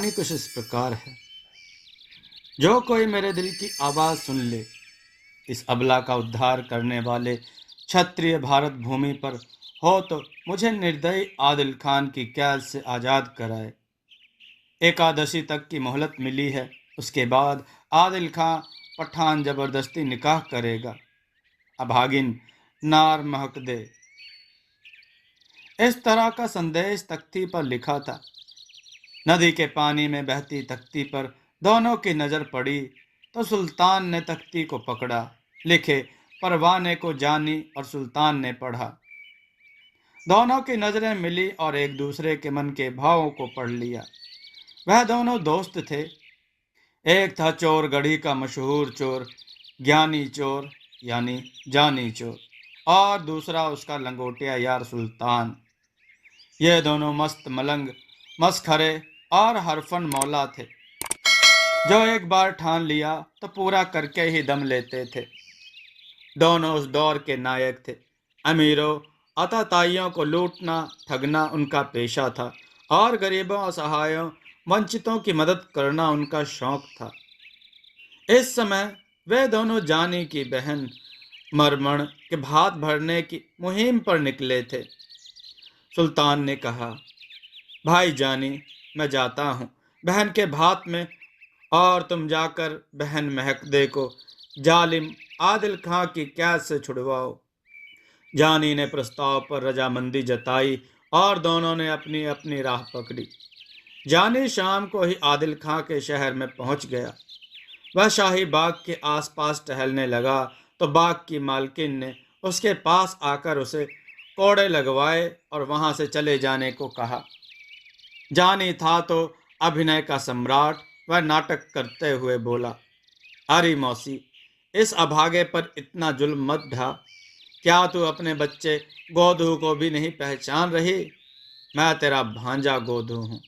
कहानी कुछ इस प्रकार है। जो कोई मेरे दिल की आवाज़ सुन ले, इस अबला का उद्धार करने वाले क्षत्रिय भारत भूमि पर हो तो मुझे निर्दयी आदिल खान की कैद से आज़ाद कराए। एकादशी तक की मोहलत मिली है। उसके बाद आदिल खान पठान जबरदस्ती निकाह करेगा। अभागिन नार महक दे। इस तरह का संदेश तख्ती पर लिखा था। नदी के पानी में बहती तख्ती पर दोनों की नज़र पड़ी तो सुल्तान ने तख्ती को पकड़ा। लिखे परवाने को जानी और सुल्तान ने पढ़ा। दोनों की नज़रें मिली और एक दूसरे के मन के भावों को पढ़ लिया। वह दोनों दोस्त थे। एक था चोर गढ़ी का मशहूर चोर ज्ञानी चोर यानी जानी चोर, और दूसरा उसका लंगोटिया यार सुल्तान। ये दोनों मस्त मलंग, मस्खरे और हरफन मौला थे, जो एक बार ठान लिया तो पूरा करके ही दम लेते थे। दोनों उस दौर के नायक थे। अमीरों अताताइयों को लूटना ठगना उनका पेशा था और गरीबों असहायों वंचितों की मदद करना उनका शौक था। इस समय वे दोनों जानी की बहन मरमण के भात भरने की मुहिम पर निकले थे। सुल्तान ने कहा, भाई जानी, मैं जाता हूँ बहन के भात में, और तुम जाकर बहन महकदे को जालिम आदिल खां की कैद से छुड़वाओ। जानी ने प्रस्ताव पर रजामंदी जताई और दोनों ने अपनी अपनी राह पकड़ी। जानी शाम को ही आदिल खां के शहर में पहुंच गया। वह शाही बाग के आसपास टहलने लगा तो बाग की मालकिन ने उसके पास आकर उसे कोड़े लगवाए और वहां से चले जाने को कहा। जानी था तो अभिनय का सम्राट। वह नाटक करते हुए बोला, अरे मौसी, इस अभागे पर इतना जुल्म मत ढा। क्या तू अपने बच्चे गोधू को भी नहीं पहचान रही? मैं तेरा भांजा गोधू हूँ।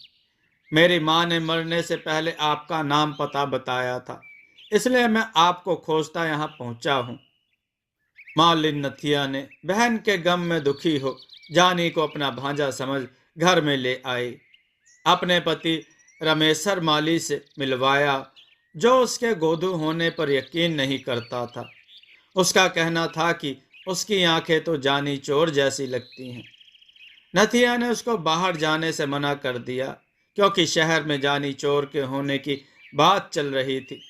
मेरी माँ ने मरने से पहले आपका नाम पता बताया था, इसलिए मैं आपको खोजता यहाँ पहुँचा हूँ। मालिन नथिया ने बहन के गम में दुखी हो जानी को अपना भांजा समझ घर में ले आई। अपने पति रमेशर माली से मिलवाया, जो उसके गोदू होने पर यकीन नहीं करता था। उसका कहना था कि उसकी आंखें तो जानी चोर जैसी लगती हैं। नथिया ने उसको बाहर जाने से मना कर दिया, क्योंकि शहर में जानी चोर के होने की बात चल रही थी।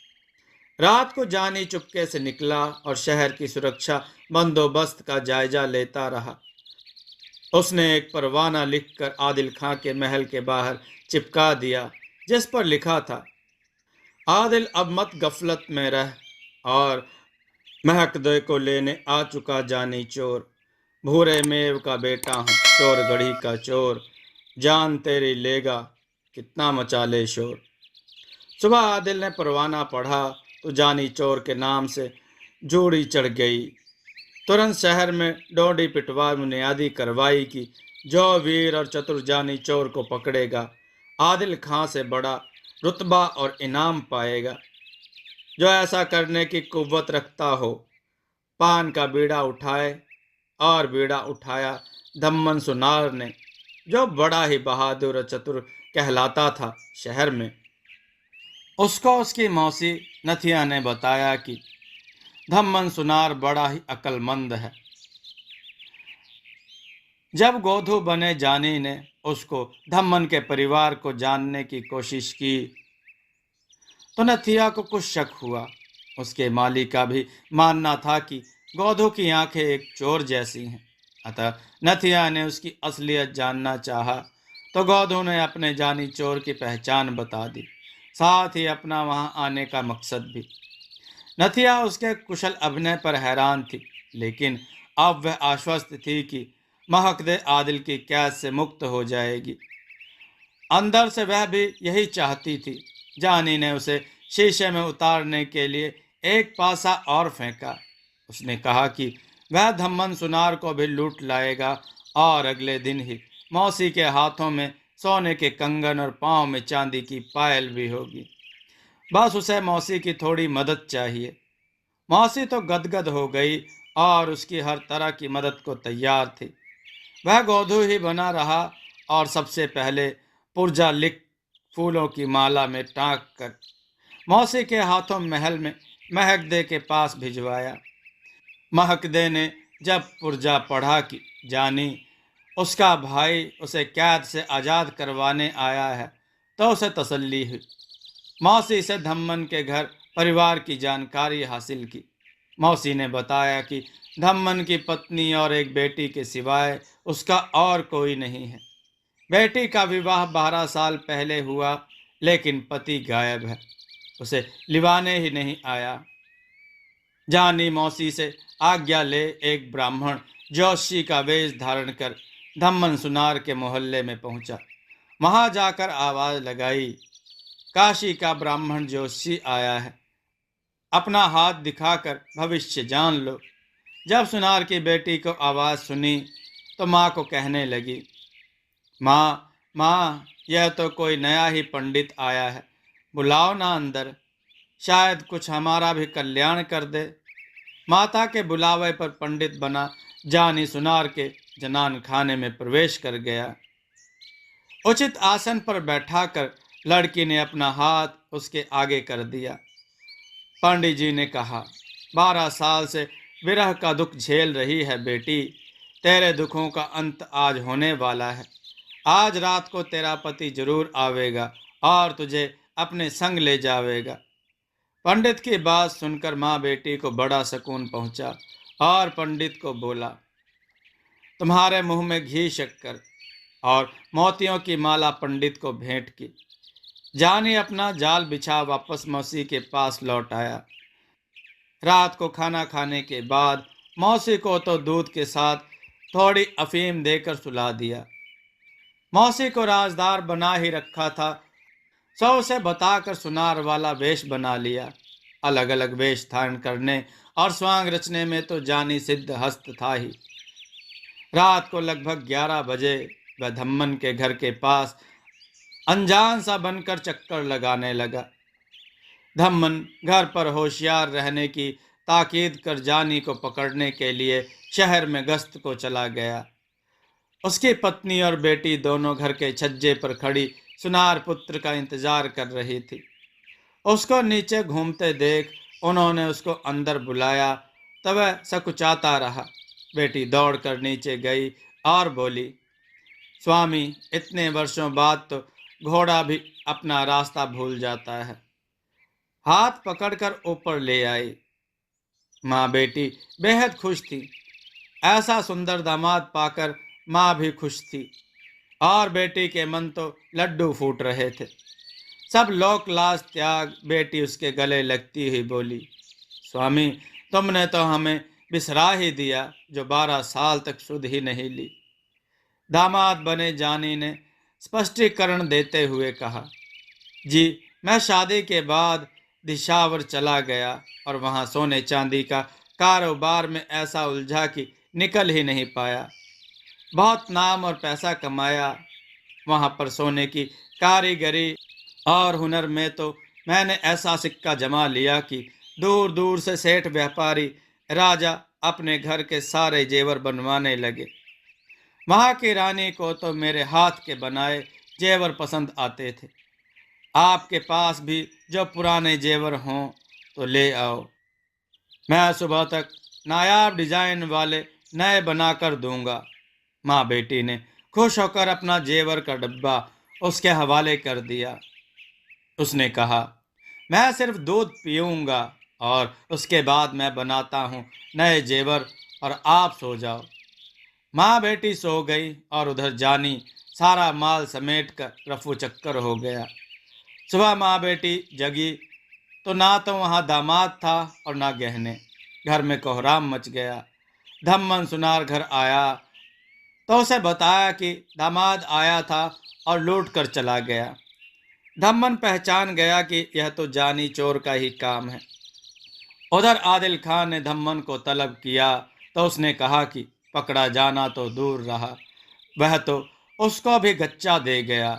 रात को जानी चुपके से निकला और शहर की सुरक्षा बंदोबस्त का जायजा लेता रहा। उसने एक परवाना लिखकर आदिल खां के महल के बाहर चिपका दिया, जिस पर लिखा था, आदिल अब मत गफलत में रह, और महकदे को लेने आ चुका जानी चोर। भूरे मेव का बेटा हूँ, चोर गढ़ी का चोर, जान तेरी लेगा, कितना मचा ले शोर। सुबह आदिल ने परवाना पढ़ा तो जानी चोर के नाम से जोड़ी चढ़ गई। तुरंत शहर में डोडी पिटवा बुनियादी करवाई कि जो वीर और चतुर जानी चोर को पकड़ेगा, आदिल खां से बड़ा रुतबा और इनाम पाएगा। जो ऐसा करने की कुव्वत रखता हो, पान का बीड़ा उठाए। और बीड़ा उठाया धम्मन सुनार ने, जो बड़ा ही बहादुर और चतुर कहलाता था शहर में। उसको उसकी मौसी नथिया ने बताया कि धम्मन सुनार बड़ा ही अक्लमंद है। जब गोधू बने जानी ने उसको धम्मन के परिवार को जानने की कोशिश की तो नथिया को कुछ शक हुआ। उसके माली का भी मानना था कि गोधू की आंखें एक चोर जैसी हैं। अतः नथिया ने उसकी असलियत जानना चाहा तो गोधू ने अपने जानी चोर की पहचान बता दी, साथ ही अपना वहां आने का मकसद भी। नथिया उसके कुशल अभिनय पर हैरान थी, लेकिन अब वह आश्वस्त थी कि महकदे आदिल की कैद से मुक्त हो जाएगी। अंदर से वह भी यही चाहती थी। जानी ने उसे शीशे में उतारने के लिए एक पासा और फेंका। उसने कहा कि वह धम्मन सुनार को भी लूट लाएगा और अगले दिन ही मौसी के हाथों में सोने के कंगन और पांव में चांदी की पायल भी होगी। बस उसे मौसी की थोड़ी मदद चाहिए। मौसी तो गदगद हो गई और उसकी हर तरह की मदद को तैयार थी। वह गोधू ही बना रहा और सबसे पहले पुर्जा लिख फूलों की माला में टांक कर मौसी के हाथों महल में महकदे के पास भिजवाया। महकदे ने जब पुर्जा पढ़ा कि जानी उसका भाई उसे कैद से आज़ाद करवाने आया है, तो उसे तसल्ली हुई। मौसी से धम्मन के घर परिवार की जानकारी हासिल की। मौसी ने बताया कि धम्मन की पत्नी और एक बेटी के सिवाय उसका और कोई नहीं है। बेटी का विवाह 12 साल पहले हुआ, लेकिन पति गायब है, उसे लिवाने ही नहीं आया। जानी मौसी से आज्ञा ले एक ब्राह्मण जोशी का वेश धारण कर धम्मन सुनार के मोहल्ले में पहुंचा। वहां जाकर आवाज लगाई, काशी का ब्राह्मण जोशी आया है, अपना हाथ दिखाकर भविष्य जान लो। जब सुनार की बेटी को आवाज सुनी तो माँ को कहने लगी, माँ माँ, यह तो कोई नया ही पंडित आया है, बुलाओ ना अंदर, शायद कुछ हमारा भी कल्याण कर दे। माता के बुलावे पर पंडित बना जानी सुनार के जनान खाने में प्रवेश कर गया। उचित आसन पर बैठाकर लड़की ने अपना हाथ उसके आगे कर दिया। पंडित जी ने कहा, 12 साल से विरह का दुख झेल रही है बेटी, तेरे दुखों का अंत आज होने वाला है। आज रात को तेरा पति जरूर आवेगा और तुझे अपने संग ले जावेगा। पंडित की बात सुनकर माँ बेटी को बड़ा सुकून पहुंचा और पंडित को बोला, तुम्हारे मुंह में घी शक्कर और मोतियों की माला पंडित को भेंट की। जानी अपना जाल बिछा वापस मौसी के पास लौट आया। रात को खाना खाने के बाद मौसी को तो दूध के साथ थोड़ी अफीम देकर सुला दिया। मौसी को राजदार बना ही रखा था, सौ से बताकर सुनार वाला वेश बना लिया। अलग अलग वेश धारण करने और स्वांग रचने में तो जानी सिद्ध हस्त था ही। रात को लगभग 11 बजे वह धम्मन के घर के पास अनजान सा बनकर चक्कर लगाने लगा। धम्मन घर पर होशियार रहने की ताकीद कर जानी को पकड़ने के लिए शहर में गश्त को चला गया। उसकी पत्नी और बेटी दोनों घर के छज्जे पर खड़ी सुनार पुत्र का इंतजार कर रही थी। उसको नीचे घूमते देख उन्होंने उसको अंदर बुलाया, तब वह सकुचाता रहा। बेटी दौड़कर नीचे गई और बोली, स्वामी, इतने वर्षों बाद तो घोड़ा भी अपना रास्ता भूल जाता है। हाथ पकड़कर ऊपर ले आई। माँ बेटी बेहद खुश थी। ऐसा सुंदर दामाद पाकर माँ भी खुश थी और बेटी के मन तो लड्डू फूट रहे थे। सब लोक लाज त्याग बेटी उसके गले लगती हुई बोली, स्वामी, तुमने तो हमें बिसरा ही दिया जो 12 साल तक सुध ही नहीं ली। दामाद बने जानी ने स्पष्टीकरण देते हुए कहा, जी, मैं शादी के बाद दिशावर चला गया और वहाँ सोने चांदी का कारोबार में ऐसा उलझा कि निकल ही नहीं पाया। बहुत नाम और पैसा कमाया। वहाँ पर सोने की कारीगरी और हुनर में तो मैंने ऐसा सिक्का जमा लिया कि दूर दूर से सेठ व्यापारी राजा अपने घर के सारे जेवर बनवाने लगे। वहाँ की रानी को तो मेरे हाथ के बनाए जेवर पसंद आते थे। आपके पास भी जो पुराने जेवर हों तो ले आओ, मैं सुबह तक नायाब डिजाइन वाले नए बनाकर दूंगा। माँ बेटी ने खुश होकर अपना जेवर का डब्बा उसके हवाले कर दिया। उसने कहा, मैं सिर्फ दूध पीऊंगा और उसके बाद मैं बनाता हूँ नए जेवर और आप सो जाओ। माँ बेटी सो गई और उधर जानी सारा माल समेट कर रफू चक्कर हो गया। सुबह माँ बेटी जगी तो ना तो वहाँ दामाद था और ना गहने। घर में कोहराम मच गया। धम्मन सुनार घर आया तो उसे बताया कि दामाद आया था और लूट कर चला गया। धम्मन पहचान गया कि यह तो जानी चोर का ही काम है। उधर आदिल खान ने धम्मन को तलब किया तो उसने कहा कि पकड़ा जाना तो दूर रहा, वह तो उसको भी गच्चा दे गया,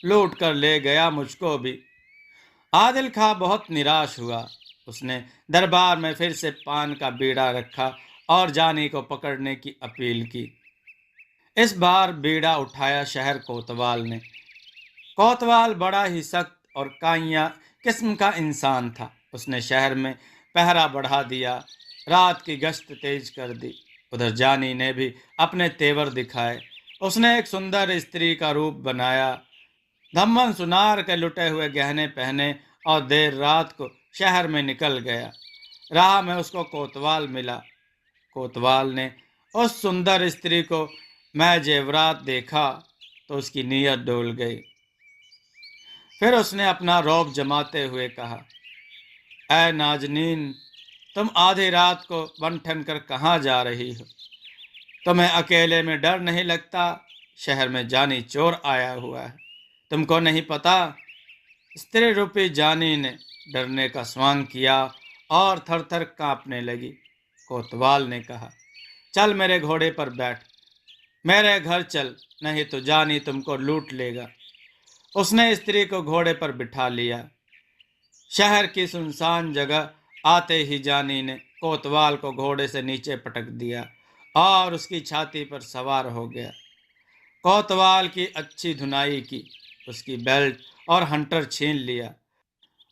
लूट कर ले गया मुझको भी। आदिल खां बहुत निराश हुआ। उसने दरबार में फिर से पान का बीड़ा रखा और जानी को पकड़ने की अपील की। इस बार बीड़ा उठाया शहर कोतवाल ने। कोतवाल बड़ा ही सख्त और काइया किस्म का इंसान था। उसने शहर में पहरा बढ़ा दिया, रात की गश्त तेज कर दी। उधर जानी ने भी अपने तेवर दिखाए। उसने एक सुंदर स्त्री का रूप बनाया, धम्मन सुनार के लुटे हुए गहने पहने और देर रात को शहर में निकल गया। राह में उसको कोतवाल मिला। कोतवाल ने उस सुंदर स्त्री को मैं जेवरात देखा तो उसकी नीयत डोल गई। फिर उसने अपना रौब जमाते हुए कहा, ऐ नाजनीन, तुम आधी रात को बन ठन कर कहाँ जा रही हो? तुम्हें अकेले में डर नहीं लगता? शहर में जानी चोर आया हुआ है, तुमको नहीं पता? स्त्री रूपी जानी ने डरने का स्वांग किया और थर थर कांपने लगी। कोतवाल ने कहा, चल मेरे घोड़े पर बैठ, मेरे घर चल, नहीं तो जानी तुमको लूट लेगा। उसने स्त्री को घोड़े पर बिठा लिया। शहर की सुनसान जगह आते ही जानी ने कोतवाल को घोड़े से नीचे पटक दिया और उसकी छाती पर सवार हो गया। कोतवाल की अच्छी धुनाई की, उसकी बेल्ट और हंटर छीन लिया,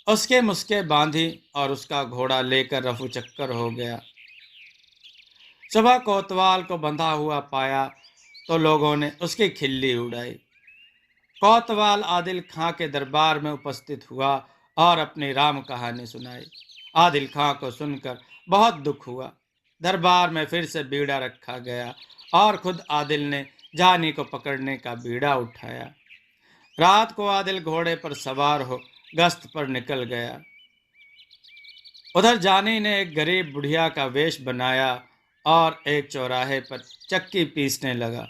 उसके मुस्के बांधी और उसका घोड़ा लेकर रफू चक्कर हो गया। सुबह कोतवाल को बंधा हुआ पाया तो लोगों ने उसकी खिल्ली उड़ाई। कोतवाल आदिल खां के दरबार में उपस्थित हुआ और अपनी राम कहानी सुनाई। आदिल खां को सुनकर बहुत दुख हुआ। दरबार में फिर से बीड़ा रखा गया और खुद आदिल ने जानी को पकड़ने का बीड़ा उठाया। रात को आदिल घोड़े पर सवार हो गश्त पर निकल गया। उधर जानी ने एक गरीब बुढ़िया का वेश बनाया और एक चौराहे पर चक्की पीसने लगा।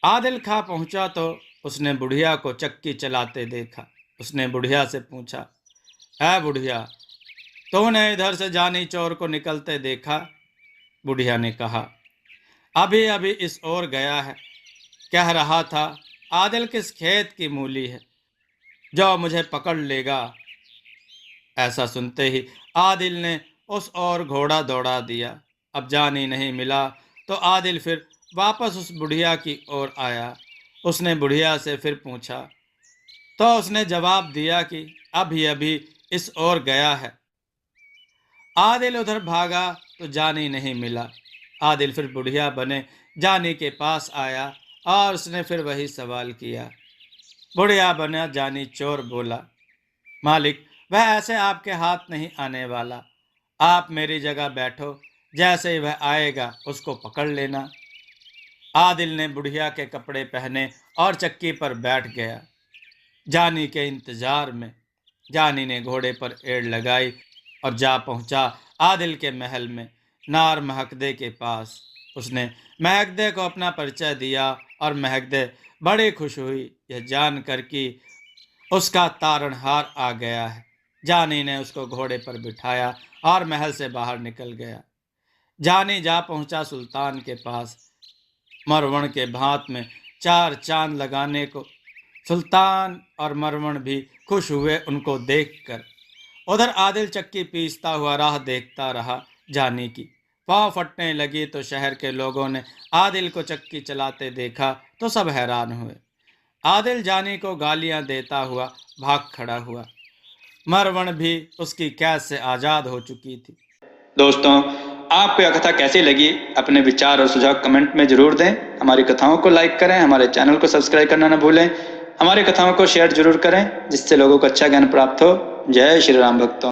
आदिल खां पहुंचा तो उसने बुढ़िया को चक्की चलाते देखा। उसने बुढ़िया से पूछा, है बुढ़िया, तूने इधर से जानी चोर को निकलते देखा? बुढ़िया ने कहा, अभी अभी इस ओर गया है। कह रहा था, आदिल किस खेत की मूली है जो मुझे पकड़ लेगा। ऐसा सुनते ही आदिल ने उस ओर घोड़ा दौड़ा दिया। अब जानी नहीं मिला तो आदिल फिर वापस उस बुढ़िया की ओर आया। उसने बुढ़िया से फिर पूछा तो उसने जवाब दिया कि अभी अभी इस ओर गया है। आदिल उधर भागा तो जानी नहीं मिला। आदिल फिर बुढ़िया बने जानी के पास आया और उसने फिर वही सवाल किया। बुढ़िया बना जानी चोर बोला, मालिक, वह ऐसे आपके हाथ नहीं आने वाला। आप मेरी जगह बैठो, जैसे ही वह आएगा उसको पकड़ लेना। आदिल ने बुढ़िया के कपड़े पहने और चक्की पर बैठ गया। जानी के इंतजार में जानी ने घोड़े पर एड़ लगाई और जा पहुंचा आदिल के महल में, नार महकदे के पास। उसने महकदे को अपना परिचय दिया और महकदे बड़ी खुश हुई यह जानकर कि उसका तारणहार आ गया है। जानी ने उसको घोड़े पर बिठाया और महल से बाहर निकल गया। जानी जा पहुंचा सुल्तान के पास। मरवण के भांत में 4 चांद लगाने को सुल्तान और मरवण भी खुश हुए उनको देखकर। उधर आदिल चक्की पीसता हुआ राह देखता रहा। जानी की पाँव फटने लगी तो शहर के लोगों ने आदिल को चक्की चलाते देखा तो सब हैरान हुए। आदिल जानी को गालियां देता हुआ भाग खड़ा हुआ। मरवण भी उसकी कैद से आज़ाद हो चुकी थी। दोस्तों, आपको यह कथा कैसी लगी? अपने विचार और सुझाव कमेंट में जरूर दें। हमारी कथाओं को लाइक करें, हमारे चैनल को सब्सक्राइब करना न भूलें। हमारी कथाओं को शेयर जरूर करें जिससे लोगों को अच्छा ज्ञान प्राप्त हो। जय श्री राम भक्तों।